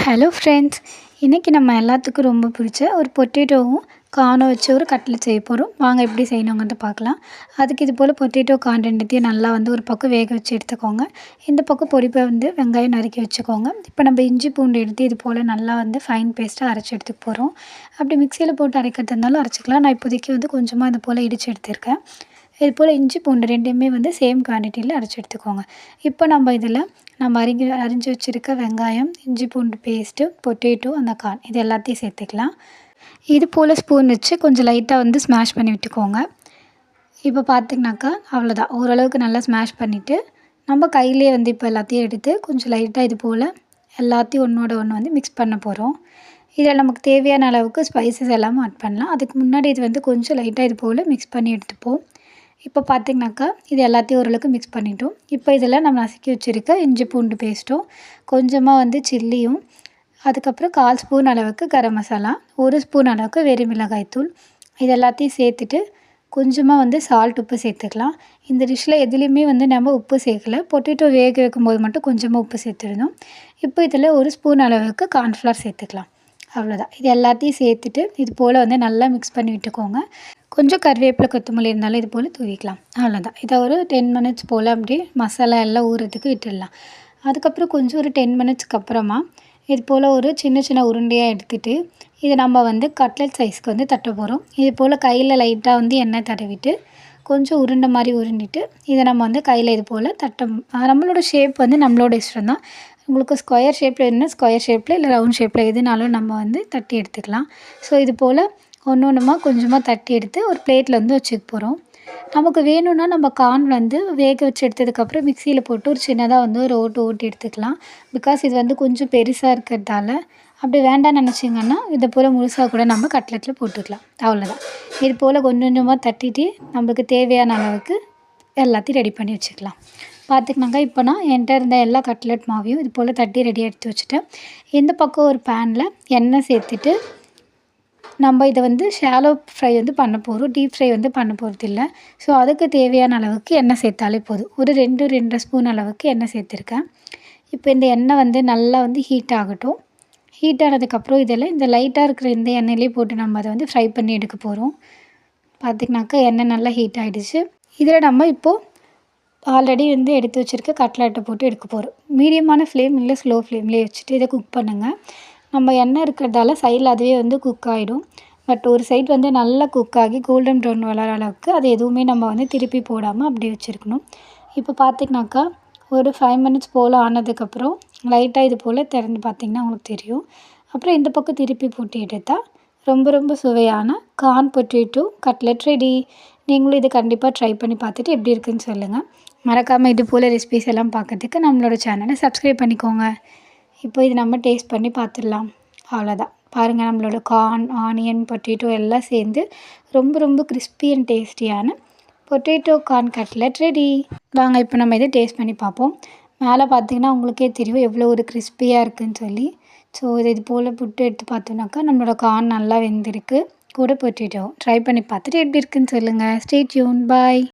Hello friends, இன்றைக்கி நம்ம எல்லாத்துக்கும் ரொம்ப பிடிச்ச ஒரு பொட்டேட்டோவும் கார்னும் வச்சு ஒரு கட்லெட் செய்ய போகிறோம். வாங்க எப்படி செய்யணுங்கிறது பார்க்கலாம். அதுக்கு இது போல் பொட்டேட்டோ கார்ன் ரெண்டுத்தையும் நல்லா ஒரு பக்கம் வேக வச்சு எடுத்துக்கோங்க. இந்த பக்கம் பொடிப்பை வெங்காயம் நறுக்கி வச்சுக்கோங்க. இப்போ நம்ம இஞ்சி பூண்டு எடுத்து இது போல் நல்லா ஃபைன் பேஸ்ட்டாக அரைச்சி எடுத்துக்க போகிறோம். அப்படி மிக்சியில் போட்டு அரைக்கிறது இருந்தாலும் அரைச்சிக்கலாம். நான் இப்போதைக்கு கொஞ்சமாக இது போல் இடித்து எடுத்திருக்கேன். இது போல் இஞ்சி பூண்டு ரெண்டுமே சேம் குவான்டிட்டியில் அரைச்சி எடுத்துக்கோங்க. இப்போ நம்ம இதில் அரிஞ்சு வச்சுருக்க வெங்காயம், இஞ்சி பூண்டு பேஸ்ட்டு, பொட்டேட்டோ, அந்த கார்ன் இது எல்லாத்தையும் சேர்த்துக்கலாம். இது போல் ஸ்பூன் வச்சு கொஞ்சம் லைட்டாக ஸ்மாஷ் பண்ணி விட்டுக்கோங்க. இப்போ பார்த்திங்கனாக்கா அவ்வளோதான். ஓரளவுக்கு நல்லா ஸ்மாஷ் பண்ணிவிட்டு நம்ம கையிலே இப்போ எல்லாத்தையும் எடுத்து கொஞ்சம் லைட்டாக இது போல் எல்லாத்தையும் ஒன்றோட ஒன்று மிக்ஸ் பண்ண போகிறோம். இதில் நமக்கு தேவையான அளவுக்கு ஸ்பைசஸ் எல்லாமே ஆட் பண்ணலாம். அதுக்கு முன்னாடி இது கொஞ்சம் லைட்டாக இது போல் மிக்ஸ் பண்ணி எடுத்துப்போம். இப்போ பார்த்திங்கனாக்கா இது எல்லாத்தையும் ஓரளவுக்கு மிக்ஸ் பண்ணிட்டோம். இப்போ இதில் நம்ம நசுக்கி வச்சுருக்க இஞ்சி பூண்டு பேஸ்ட்டும், கொஞ்சமாக சில்லியும், அதுக்கப்புறம் 1/4 ஸ்பூன் அளவுக்கு கரம் மசாலா, 1 ஸ்பூன் அளவுக்கு வெறும் மிளகாய்த்தூள் இது எல்லாத்தையும் சேர்த்துட்டு கொஞ்சமாக சால்ட் உப்பு சேர்த்துக்கலாம். இந்த டிஷ்ஷில் எதுலேயுமே நம்ம உப்பு சேர்க்கல. பொட்டேட்டோ வேக வைக்கும்போது மட்டும் கொஞ்சமாக உப்பு சேர்த்துருந்தோம். இப்போ இதில் 1 ஸ்பூன் அளவுக்கு கார்ன்ஃப்ளவர் சேர்த்துக்கலாம். அவ்வளோதான். இது எல்லாத்தையும் சேர்த்துட்டு இது போல் நல்லா மிக்ஸ் பண்ணி விட்டுக்கோங்க. கொஞ்சம் கருவேப்பிலை, கொத்தமல்லி இருந்தாலும் இது போல் தூவிக்கலாம். அவ்வளோதான். இதை ஒரு 10 மினிட்ஸ் போல் அப்படியே மசாலா எல்லாம் ஊறுறதுக்கு விட்டுடலாம். அதுக்கப்புறம் கொஞ்சம் ஒரு 10 மினிட்ஸ்க்கு அப்புறமா இது போல் ஒரு சின்ன சின்ன உருண்டையாக எடுத்துகிட்டு இதை நம்ம கட்லெட் சைஸ்க்கு தட்ட போகிறோம். இது போல் கையில் லைட்டாக எண்ணெய் தடவிட்டு கொஞ்சம் உருண்டை மாதிரி உருண்டிட்டு இதை நம்ம கையில் இது போல் நம்மளோட ஷேப் நம்மளோட இஷ்டம் தான். உங்களுக்கு ஸ்கொயர் ஷேப்பில் வேணும்னா ஸ்கொயர் ஷேப்பில், இல்லை ரவுண்ட் ஷேப்பில் எதுனாலும் நம்ம தட்டி எடுத்துக்கலாம். ஸோ இது போல் ஒன்று கொஞ்சமாக தட்டி எடுத்து ஒரு பிளேட்டில் வச்சுக்க போகிறோம். நமக்கு வேணும்னா நம்ம கார்ன் வேக வச்சு எடுத்ததுக்கப்புறம் மிக்சியில் போட்டு ஒரு சின்னதாக ஒரு ஓட்டி எடுத்துக்கலாம். பிகாஸ் இது கொஞ்சம் பெருசாக இருக்கிறதால அப்படி வேண்டாம்னு நினச்சிங்கன்னா இதை போல் முழுசாக கூட நம்ம கட்லெட்டில் போட்டுக்கலாம். அவ்வளோதான். இது போல் கொஞ்சம் கொஞ்சமாக தட்டிட்டு நம்மளுக்கு தேவையான அளவுக்கு எல்லாத்தையும் ரெடி பண்ணி வச்சுக்கலாம். பார்த்துக்கினாங்க. இப்போ நான் என்கிட்ட இருந்த எல்லா கட்லெட் மாவையும் இது போல் தட்டி ரெடியாக எடுத்து வச்சுட்டேன். இந்த பக்கம் ஒரு பேனில் எண்ணெய் சேர்த்துட்டு நம்ம இதை ஷாலோ ஃப்ரை பண்ண போகிறோம். டீப் ஃப்ரை பண்ண போகிறது இல்லை. ஸோ அதுக்கு தேவையான அளவுக்கு எண்ணெய் சேர்த்தாலே போதும். ஒரு 2 ஸ்பூன் அளவுக்கு எண்ணெய் சேர்த்துருக்கேன். இப்போ இந்த எண்ணெய் நல்லா ஹீட் ஆகட்டும். ஹீட் ஆனதுக்கப்புறம் இதில் இந்த லைட்டாக இருக்கிற இந்த எண்ணெயிலே போட்டு நம்ம அதை ஃப்ரை பண்ணி எடுக்க போகிறோம். பார்த்திங்கனாக்கா எண்ணெய் நல்லா ஹீட் ஆகிடுச்சு. இதில் நம்ம இப்போது ஆல்ரெடி எடுத்து வச்சுருக்க கட்லெட்டை போட்டு எடுக்க போகிறோம். மீடியமான ஃப்ளேம் இல்லை ஸ்லோ ஃப்ளேம்லேயே வச்சுட்டு இதை குக் பண்ணுங்கள். நம்ம எண்ணெய் இருக்கிறதால சைடில் அதுவே குக் ஆகிடும். பட் ஒரு சைட் நல்லா குக் ஆகி கோல்டன் ப்ரௌன் வளர அளவுக்கு அது எதுவுமே நம்ம திருப்பி போடாமல் அப்படியே வச்சுருக்கணும். இப்போ பார்த்திங்கனாக்கா ஒரு 5 மினிட்ஸ் போல் ஆனதுக்கப்புறம் லைட்டாக இது போல் திறந்து பார்த்திங்கன்னா உங்களுக்கு தெரியும். அப்புறம் இந்த பக்கம் திருப்பி போட்டு எடுத்தால் ரொம்ப ரொம்ப சுவையான கார்ன் பொட்டேட்டோ கட்லெட் ரெடி. நீங்களும் இதை கண்டிப்பாக ட்ரை பண்ணி பார்த்துட்டு எப்படி இருக்குதுன்னு சொல்லுங்கள். மறக்காமல் இது போல் ரெசிபிஸ் எல்லாம் பார்க்கறதுக்கு நம்மளோட சேனலை சப்ஸ்கிரைப் பண்ணிக்கோங்க. இப்போ இது நம்ம டேஸ்ட் பண்ணி பார்த்துடலாம். அவ்வளோதான். பாருங்கள், நம்மளோட கார்ன், ஆனியன், பொட்டேட்டோ எல்லாம் சேர்ந்து ரொம்ப ரொம்ப கிறிஸ்பி அண்ட் டேஸ்டியான பொட்டேட்டோ கார்ன் கட்லெட் ரெடி. வாங்க இப்போ நம்ம இதை டேஸ்ட் பண்ணி பார்ப்போம். மேலே பார்த்திங்கன்னா உங்களுக்கே தெரியும் எவ்வளோ ஒரு கிறிஸ்பியாக இருக்குதுன்னு சொல்லி. ஸோ இது போல் புட்டு எடுத்து பார்த்தோம்னாக்கா நம்மளோட கார்ன் நல்லா வெந்திருக்கு. கூட பொட்டேட்டோ ட்ரை பண்ணி பார்த்துட்டு எப்படி இருக்குதுன்னு சொல்லுங்கள். Stay tune. பாய்.